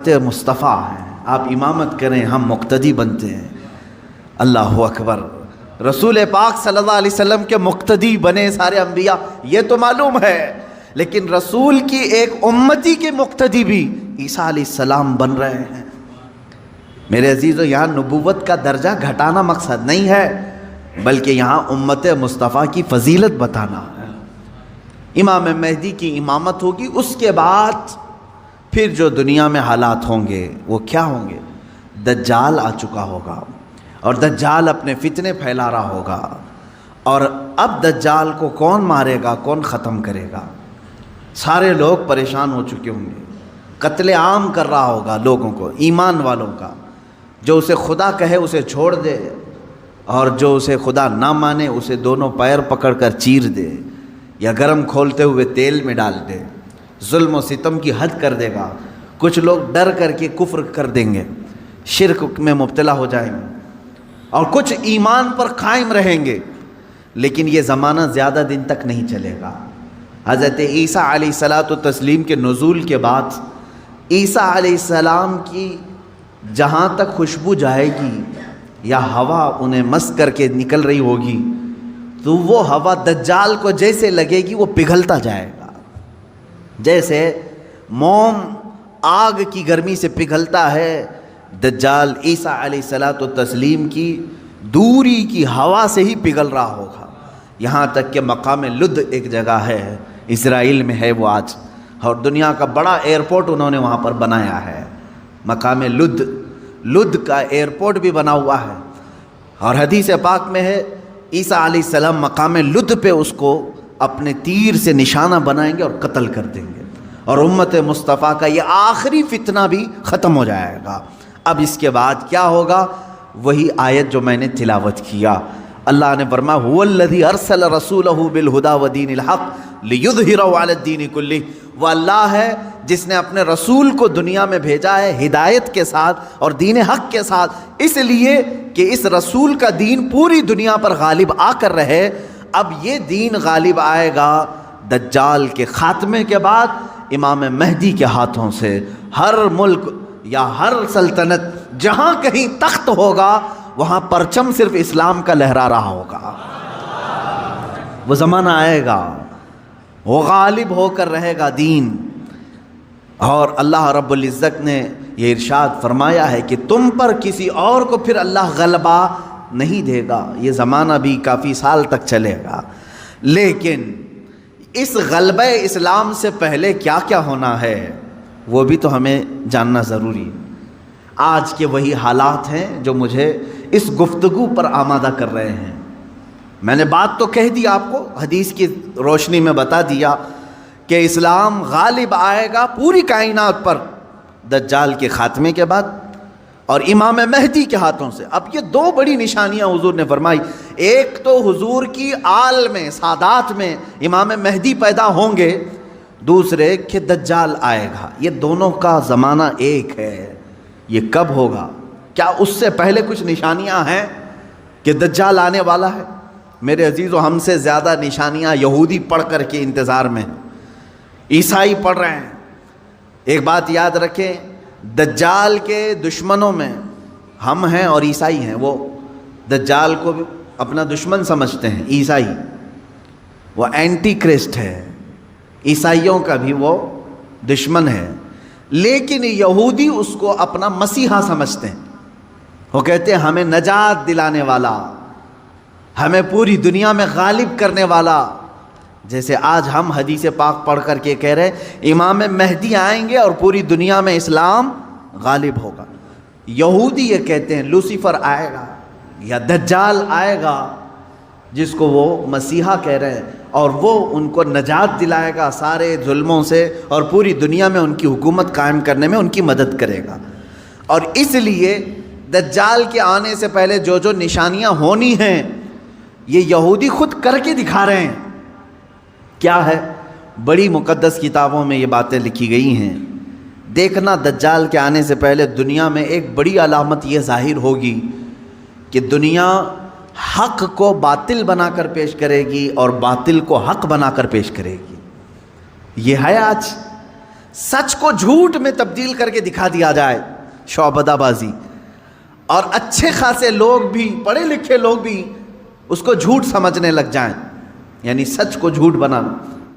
مصطفیٰ ہیں، آپ امامت کریں، ہم مقتدی بنتے ہیں۔ اللہ اکبر۔ رسول پاک صلی اللہ علیہ وسلم کے مقتدی بنے سارے انبیاء، یہ تو معلوم ہے، لیکن رسول کی ایک امتی کے مقتدی بھی عیسیٰ علیہ السلام بن رہے ہیں۔ میرے عزیزو، یہاں نبوت کا درجہ گھٹانا مقصد نہیں ہے، بلکہ یہاں امت مصطفیٰ کی فضیلت بتانا ہے۔ امام مہدی کی امامت ہوگی، اس کے بعد پھر جو دنیا میں حالات ہوں گے وہ کیا ہوں گے؟ دجال آ چکا ہوگا اور دجال اپنے فتنے پھیلا رہا ہوگا، اور اب دجال کو کون مارے گا، کون ختم کرے گا؟ سارے لوگ پریشان ہو چکے ہوں گے، قتل عام کر رہا ہوگا لوگوں کو، ایمان والوں کا۔ جو اسے خدا کہے اسے چھوڑ دے، اور جو اسے خدا نہ مانے اسے دونوں پیر پکڑ کر چیر دے یا گرم کھولتے ہوئے تیل میں ڈال دے، ظلم و ستم کی حد کر دے گا۔ کچھ لوگ ڈر کر کے کفر کر دیں گے، شرک میں مبتلا ہو جائیں گے، اور کچھ ایمان پر قائم رہیں گے، لیکن یہ زمانہ زیادہ دن تک نہیں چلے گا۔ حضرت عیسیٰ علیہ الصلاۃ والتسلیم کے نزول کے بعد عیسیٰ علیہ السلام کی جہاں تک خوشبو جائے گی یا ہوا انہیں مس کر کے نکل رہی ہوگی، تو وہ ہوا دجال کو جیسے لگے گی وہ پگھلتا جائے گا، جیسے موم آگ کی گرمی سے پگھلتا ہے۔ دجال عیسیٰ علیہ الصلاۃ والتسلیم کی دوری کی ہوا سے ہی پگھل رہا ہوگا، یہاں تک کہ مقام لد ایک جگہ ہے، اسرائیل میں ہے وہ آج، اور دنیا کا بڑا ایئرپورٹ انہوں نے وہاں پر بنایا ہے، مقام لد۔ لد کا ایئرپورٹ بھی بنا ہوا ہے، اور حدیث پاک میں ہے عیسیٰ علیہ السلام مقام لد پہ اس کو اپنے تیر سے نشانہ بنائیں گے اور قتل کر دیں گے، اور امت مصطفیٰ کا یہ آخری فتنہ بھی ختم ہو جائے گا۔ اب اس کے بعد کیا ہوگا؟ وہی آیت جو میں نے تلاوت کیا، اللہ نے فرمایا هو الذی ارسل رسولہ بالہدی ودین الحق لیظہرہ علی الدین کلہ، وہ اللہ ہے جس نے اپنے رسول کو دنیا میں بھیجا ہے ہدایت کے ساتھ اور دین حق کے ساتھ، اس لیے کہ اس رسول کا دین پوری دنیا پر غالب آ کر رہے۔ اب یہ دین غالب آئے گا دجال کے خاتمے کے بعد امام مہدی کے ہاتھوں سے۔ ہر ملک یا ہر سلطنت جہاں کہیں تخت ہوگا وہاں پرچم صرف اسلام کا لہرا رہا ہوگا۔ وہ زمانہ آئے گا، وہ غالب ہو کر رہے گا دین، اور اللہ رب العزت نے یہ ارشاد فرمایا ہے کہ تم پر کسی اور کو پھر اللہ غلبہ نہیں دے گا۔ یہ زمانہ بھی کافی سال تک چلے گا، لیکن اس غلبہ اسلام سے پہلے کیا کیا ہونا ہے وہ بھی تو ہمیں جاننا ضروری ہے۔ آج کے وہی حالات ہیں جو مجھے اس گفتگو پر آمادہ کر رہے ہیں۔ میں نے بات تو کہہ دی، آپ کو حدیث کی روشنی میں بتا دیا کہ اسلام غالب آئے گا پوری کائنات پر دجال کے خاتمے کے بعد اور امام مہدی کے ہاتھوں سے۔ اب یہ دو بڑی نشانیاں حضور نے فرمائی، ایک تو حضور کی آل میں سادات میں امام مہدی پیدا ہوں گے، دوسرے کہ دجال آئے گا۔ یہ دونوں کا زمانہ ایک ہے۔ یہ کب ہوگا؟ کیا اس سے پہلے کچھ نشانیاں ہیں کہ دجال آنے والا ہے؟ میرے عزیزو، ہم سے زیادہ نشانیاں یہودی پڑھ کر کے انتظار میں ہیں، عیسائی پڑھ رہے ہیں۔ ایک بات یاد رکھیں، دجال کے دشمنوں میں ہم ہیں اور عیسائی ہیں۔ وہ دجال کو اپنا دشمن سمجھتے ہیں عیسائی، وہ اینٹی کرسٹ ہے، عیسائیوں کا بھی وہ دشمن ہے، لیکن یہودی اس کو اپنا مسیحا سمجھتے ہیں۔ وہ کہتے ہیں ہمیں نجات دلانے والا، ہمیں پوری دنیا میں غالب کرنے والا۔ جیسے آج ہم حدیث پاک پڑھ کر کے کہہ رہے ہیں امام مہدی آئیں گے اور پوری دنیا میں اسلام غالب ہوگا، یہودی یہ کہتے ہیں لوسیفر آئے گا یا دجال آئے گا، جس کو وہ مسیحا کہہ رہے ہیں، اور وہ ان کو نجات دلائے گا سارے ظلموں سے اور پوری دنیا میں ان کی حکومت قائم کرنے میں ان کی مدد کرے گا۔ اور اس لیے دجال کے آنے سے پہلے جو جو نشانیاں ہونی ہیں یہ یہودی خود کر کے دکھا رہے ہیں۔ کیا ہے؟ بڑی مقدس کتابوں میں یہ باتیں لکھی گئی ہیں۔ دیکھنا دجال کے آنے سے پہلے دنیا میں ایک بڑی علامت یہ ظاہر ہوگی کہ دنیا حق کو باطل بنا کر پیش کرے گی اور باطل کو حق بنا کر پیش کرے گی۔ یہ ہے آج سچ کو جھوٹ میں تبدیل کر کے دکھا دیا جائے، شعبدہ بازی، اور اچھے خاصے لوگ بھی، پڑھے لکھے لوگ بھی اس کو جھوٹ سمجھنے لگ جائیں، یعنی سچ کو جھوٹ بنانا۔